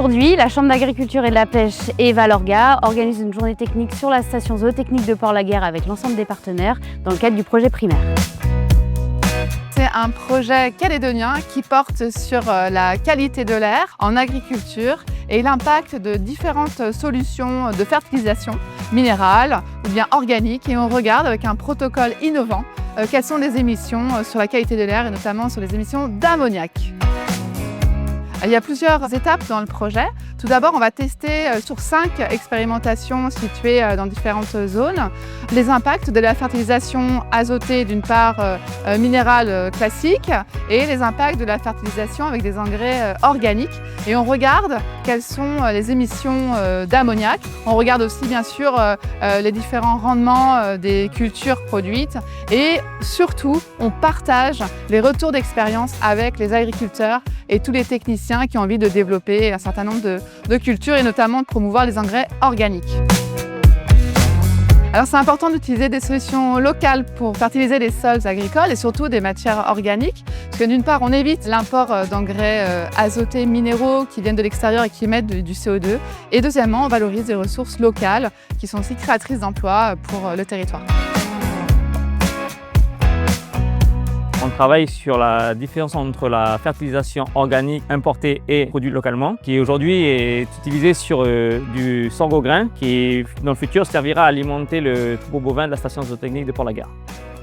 Aujourd'hui, la Chambre d'agriculture et de la pêche et Valorga organise une journée technique sur la station zootechnique de Port-Laguerre avec l'ensemble des partenaires dans le cadre du projet primaire. C'est un projet calédonien qui porte sur la qualité de l'air en agriculture et l'impact de différentes solutions de fertilisation minérale ou bien organique, et on regarde avec un protocole innovant quelles sont les émissions sur la qualité de l'air et notamment sur les émissions d'ammoniac. Il y a plusieurs étapes dans le projet. Tout d'abord, on va tester sur 5 expérimentations situées dans différentes zones les impacts de la fertilisation azotée d'une part minérale classique et les impacts de la fertilisation avec des engrais organiques. Et on regarde quelles sont les émissions d'ammoniac. On regarde aussi bien sûr les différents rendements des cultures produites et surtout on partage les retours d'expérience avec les agriculteurs et tous les techniciens qui ont envie de développer un certain nombre de cultures et notamment de promouvoir les engrais organiques. Alors c'est important d'utiliser des solutions locales pour fertiliser les sols agricoles et surtout des matières organiques, parce que d'une part on évite l'import d'engrais azotés minéraux qui viennent de l'extérieur et qui émettent du CO2, et deuxièmement on valorise des ressources locales qui sont aussi créatrices d'emplois pour le territoire. On travaille sur la différence entre la fertilisation organique importée et produite localement, qui aujourd'hui est utilisée sur du sorgho grain, qui dans le futur servira à alimenter le troupeau bovin de la station zootechnique de Port-Laguerre.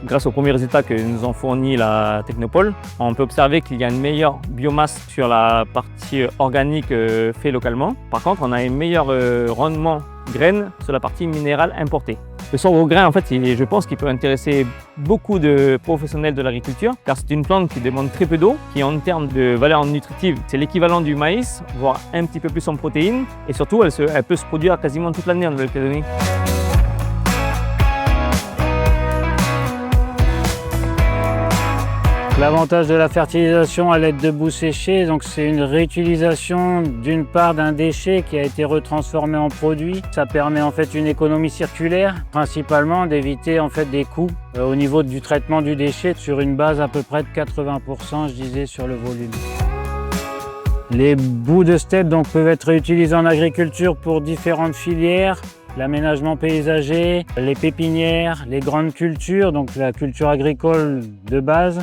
Grâce aux premiers résultats que nous ont fournis la Technopole, on peut observer qu'il y a une meilleure biomasse sur la partie organique faite localement. Par contre, on a un meilleur rendement graines sur la partie minérale importée. Le sorgho grain, en fait, je pense qu'il peut intéresser beaucoup de professionnels de l'agriculture, car c'est une plante qui demande très peu d'eau, qui en termes de valeur nutritive, c'est l'équivalent du maïs, voire un petit peu plus en protéines, et surtout, elle peut se produire quasiment toute l'année en Nouvelle-Calédonie. L'avantage de la fertilisation à l'aide de boues séchées, c'est une réutilisation d'une part d'un déchet qui a été retransformé en produit. Ça permet en fait une économie circulaire, principalement d'éviter en fait des coûts au niveau du traitement du déchet sur une base à peu près de 80%, je disais, sur le volume. Les boues de steppe peuvent être réutilisées en agriculture pour différentes filières. L'aménagement paysager, les pépinières, les grandes cultures, donc la culture agricole de base.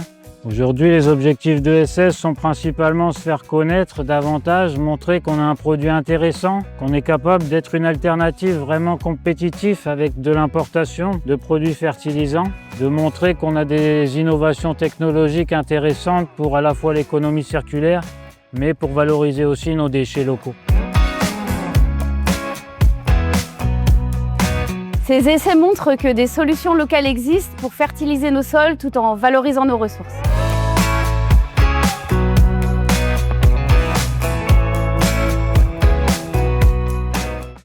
Aujourd'hui, les objectifs de l'ESS sont principalement se faire connaître davantage, montrer qu'on a un produit intéressant, qu'on est capable d'être une alternative vraiment compétitive avec de l'importation de produits fertilisants, de montrer qu'on a des innovations technologiques intéressantes pour à la fois l'économie circulaire, mais pour valoriser aussi nos déchets locaux. Ces essais montrent que des solutions locales existent pour fertiliser nos sols tout en valorisant nos ressources.